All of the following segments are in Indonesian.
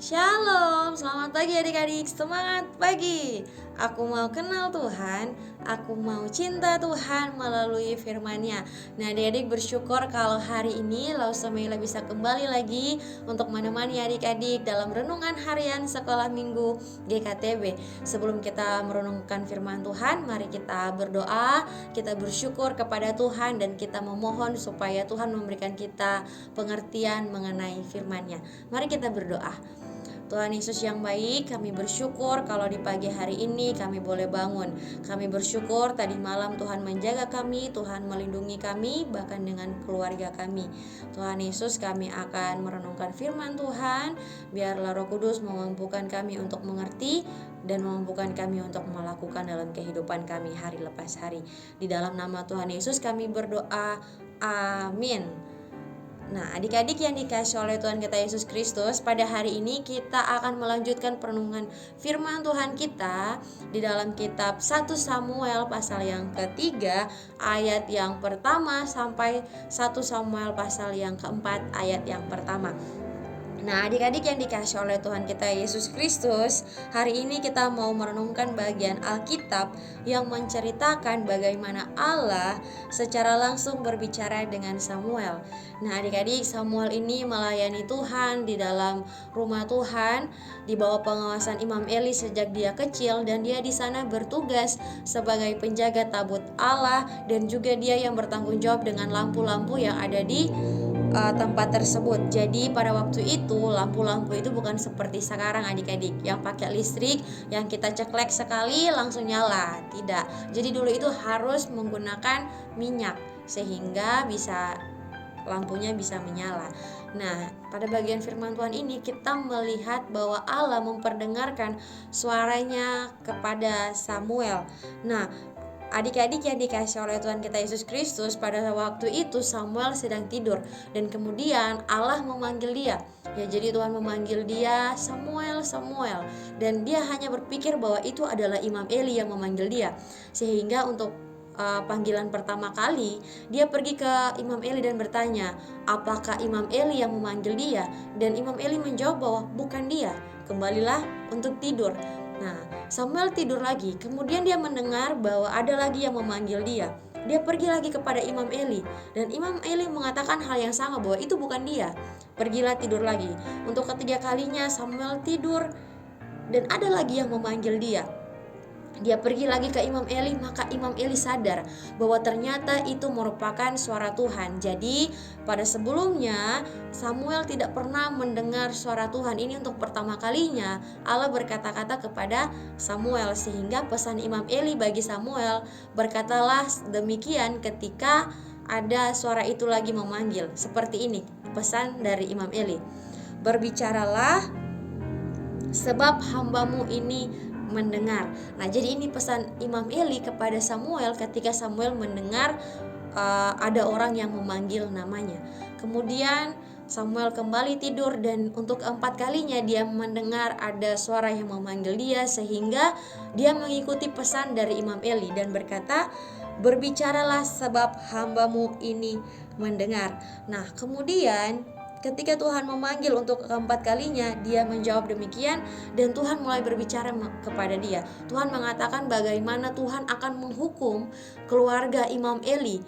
Shalom, selamat pagi adik-adik, semangat pagi. Aku mau kenal Tuhan, aku mau cinta Tuhan melalui firman-Nya. Nah adik-adik bersyukur kalau hari ini Lausamela bisa kembali lagi untuk menemani adik-adik dalam renungan harian sekolah minggu GKTB. Sebelum kita merenungkan firman Tuhan, mari kita berdoa, kita bersyukur kepada Tuhan dan kita memohon supaya Tuhan memberikan kita pengertian mengenai firman-Nya. Mari kita berdoa. Tuhan Yesus yang baik, kami bersyukur kalau di pagi hari ini kami boleh bangun. Kami bersyukur tadi malam Tuhan menjaga kami, Tuhan melindungi kami, bahkan dengan keluarga kami. Tuhan Yesus, kami akan merenungkan firman Tuhan. Biarlah Roh Kudus memampukan kami untuk mengerti dan memampukan kami untuk melakukan dalam kehidupan kami hari lepas hari. Di dalam nama Tuhan Yesus kami berdoa, amin. Nah, adik-adik yang dikasih oleh Tuhan kita Yesus Kristus, pada hari ini kita akan melanjutkan perenungan firman Tuhan kita di dalam kitab 1 Samuel pasal yang ketiga ayat yang pertama sampai 1 Samuel pasal yang keempat ayat yang pertama. Nah adik-adik yang dikasih oleh Tuhan kita Yesus Kristus, hari ini kita mau merenungkan bagian Alkitab yang menceritakan bagaimana Allah secara langsung berbicara dengan Samuel. Nah adik-adik, Samuel ini melayani Tuhan di dalam rumah Tuhan di bawah pengawasan Imam Eli sejak dia kecil, dan dia di sana bertugas sebagai penjaga tabut Allah, dan juga dia yang bertanggung jawab dengan lampu-lampu yang ada di tempat tersebut. Jadi pada waktu itu lampu-lampu itu bukan seperti sekarang adik-adik yang pakai listrik, yang kita ceklek sekali langsung nyala. Tidak. Jadi dulu itu harus menggunakan minyak sehingga lampunya bisa menyala. Nah, pada bagian firman Tuhan ini kita melihat bahwa Allah memperdengarkan suaranya kepada Samuel. Nah, adik-adik yang dikasih oleh Tuhan kita Yesus Kristus, pada waktu itu Samuel sedang tidur dan kemudian Allah memanggil dia. Ya, jadi Tuhan memanggil dia, Samuel, Samuel, dan dia hanya berpikir bahwa itu adalah Imam Eli yang memanggil dia. Sehingga untuk panggilan pertama kali dia pergi ke Imam Eli dan bertanya, apakah Imam Eli yang memanggil dia? Dan Imam Eli menjawab bahwa bukan dia, kembalilah untuk tidur. Nah, Samuel tidur lagi. Kemudian dia mendengar bahwa ada lagi yang memanggil dia. Dia pergi lagi kepada Imam Eli, dan Imam Eli mengatakan hal yang sama bahwa itu bukan dia. Pergilah tidur lagi. Untuk ketiga kalinya Samuel tidur dan ada lagi yang memanggil dia. Dia pergi lagi ke Imam Eli, maka Imam Eli sadar bahwa ternyata itu merupakan suara Tuhan. Jadi pada sebelumnya Samuel tidak pernah mendengar suara Tuhan. Ini untuk pertama kalinya Allah berkata-kata kepada Samuel, sehingga pesan Imam Eli bagi Samuel, berkatalah demikian ketika ada suara itu lagi memanggil. Seperti ini pesan dari Imam Eli, berbicaralah sebab hambamu ini mendengar. Nah, jadi ini pesan Imam Eli kepada Samuel ketika Samuel mendengar ada orang yang memanggil namanya. Kemudian Samuel kembali tidur dan untuk keempat kalinya dia mendengar ada suara yang memanggil dia, sehingga dia mengikuti pesan dari Imam Eli dan berkata, berbicaralah sebab hambamu ini mendengar. Nah, kemudian ketika Tuhan memanggil untuk keempat kalinya, dia menjawab demikian dan Tuhan mulai berbicara kepada dia. Tuhan mengatakan bagaimana Tuhan akan menghukum keluarga Imam Eli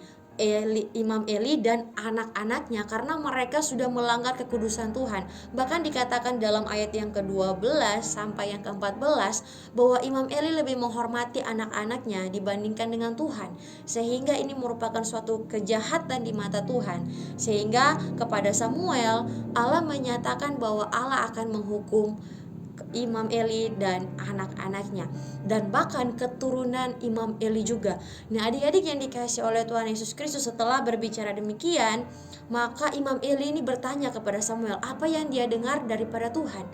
dan anak-anaknya karena mereka sudah melanggar kekudusan Tuhan. Bahkan dikatakan dalam ayat yang ke-12 sampai yang ke-14 bahwa Imam Eli lebih menghormati anak-anaknya dibandingkan dengan Tuhan, sehingga ini merupakan suatu kejahatan di mata Tuhan. Sehingga kepada Samuel Allah menyatakan bahwa Allah akan menghukum Imam Eli dan anak-anaknya, dan bahkan keturunan Imam Eli juga. Nah adik-adik yang dikasih oleh Tuhan Yesus Kristus, setelah berbicara demikian, maka Imam Eli ini bertanya kepada Samuel apa yang dia dengar daripada Tuhan.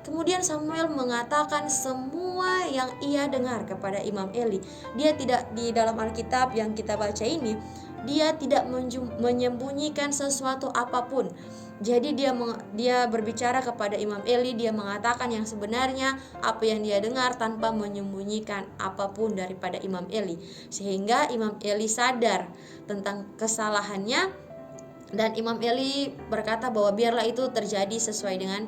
Kemudian Samuel mengatakan semua yang ia dengar kepada Imam Eli. Dia tidak, di dalam Alkitab yang kita baca ini, dia tidak menyembunyikan sesuatu apapun. Jadi dia berbicara kepada Imam Eli, dia mengatakan yang sebenarnya apa yang dia dengar tanpa menyembunyikan apapun daripada Imam Eli. Sehingga Imam Eli sadar tentang kesalahannya, dan Imam Eli berkata bahwa biarlah itu terjadi sesuai dengan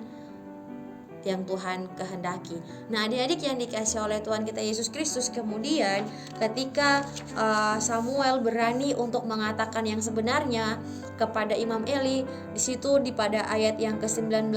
yang Tuhan kehendaki. Nah, adik-adik yang dikasihi oleh Tuhan kita Yesus Kristus, kemudian ketika Samuel berani untuk mengatakan yang sebenarnya kepada Imam Eli, di situ pada ayat yang ke-19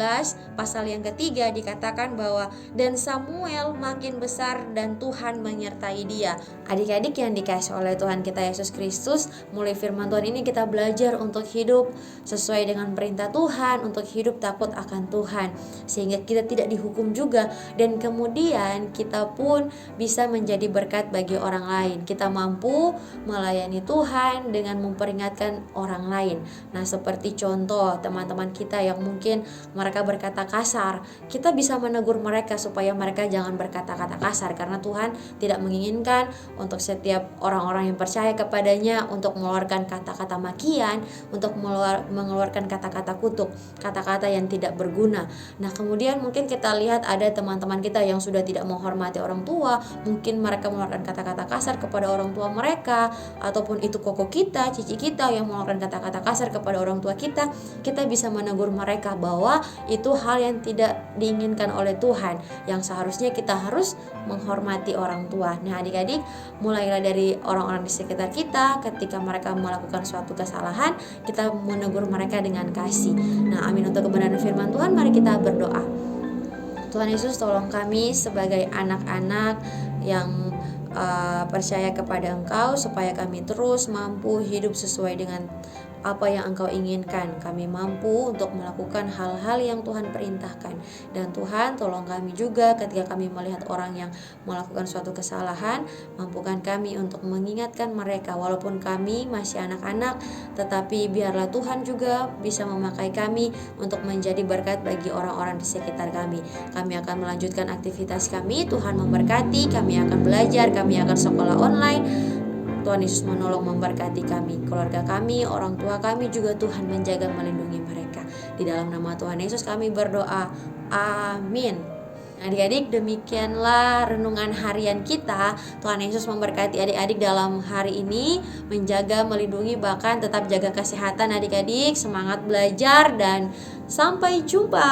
pasal yang ketiga dikatakan bahwa dan Samuel makin besar dan Tuhan menyertai dia. Adik-adik yang dikasihi oleh Tuhan kita Yesus Kristus, mulai firman Tuhan ini kita belajar untuk hidup sesuai dengan perintah Tuhan, untuk hidup takut akan Tuhan, sehingga kita tidak dihukum juga, dan kemudian kita pun bisa menjadi berkat bagi orang lain. Kita mampu melayani Tuhan dengan memperingatkan orang lain. Nah, seperti contoh teman-teman kita yang mungkin mereka berkata kasar, kita bisa menegur mereka supaya mereka jangan berkata-kata kasar, karena Tuhan tidak menginginkan untuk setiap orang-orang yang percaya kepadanya untuk mengeluarkan kata-kata makian, untuk mengeluarkan kata-kata kutuk, kata-kata yang tidak berguna. Nah, kemudian mungkin kita lihat ada teman-teman kita yang sudah tidak menghormati orang tua, mungkin mereka mengeluarkan kata-kata kasar kepada orang tua mereka, ataupun itu koko kita, cici kita yang mengeluarkan kata-kata kasar kepada orang tua kita. Kita bisa menegur mereka bahwa itu hal yang tidak diinginkan oleh Tuhan, yang seharusnya kita harus menghormati orang tua. Nah, adik-adik, mulailah dari orang-orang di sekitar kita. Ketika mereka melakukan suatu kesalahan, kita menegur mereka dengan kasih. Nah, amin untuk kebenaran firman Tuhan. Mari kita berdoa. Tuhan Yesus, tolong kami sebagai anak-anak yang percaya kepada Engkau, supaya kami terus mampu hidup sesuai dengan apa yang Engkau inginkan. Kami mampu untuk melakukan hal-hal yang Tuhan perintahkan. Dan Tuhan, tolong kami juga ketika kami melihat orang yang melakukan suatu kesalahan, mampukan kami untuk mengingatkan mereka. Walaupun kami masih anak-anak, tetapi biarlah Tuhan juga bisa memakai kami untuk menjadi berkat bagi orang-orang di sekitar kami. Kami akan melanjutkan aktivitas kami. Tuhan memberkati, kami akan belajar, kami akan sekolah online. Tuhan Yesus menolong memberkati kami, keluarga kami, orang tua kami juga Tuhan menjaga melindungi mereka. Di dalam nama Tuhan Yesus kami berdoa. Amin. Adik-adik, demikianlah renungan harian kita. Tuhan Yesus memberkati adik-adik dalam hari ini, menjaga, melindungi, bahkan tetap jaga kesehatan adik-adik. Semangat belajar dan sampai jumpa.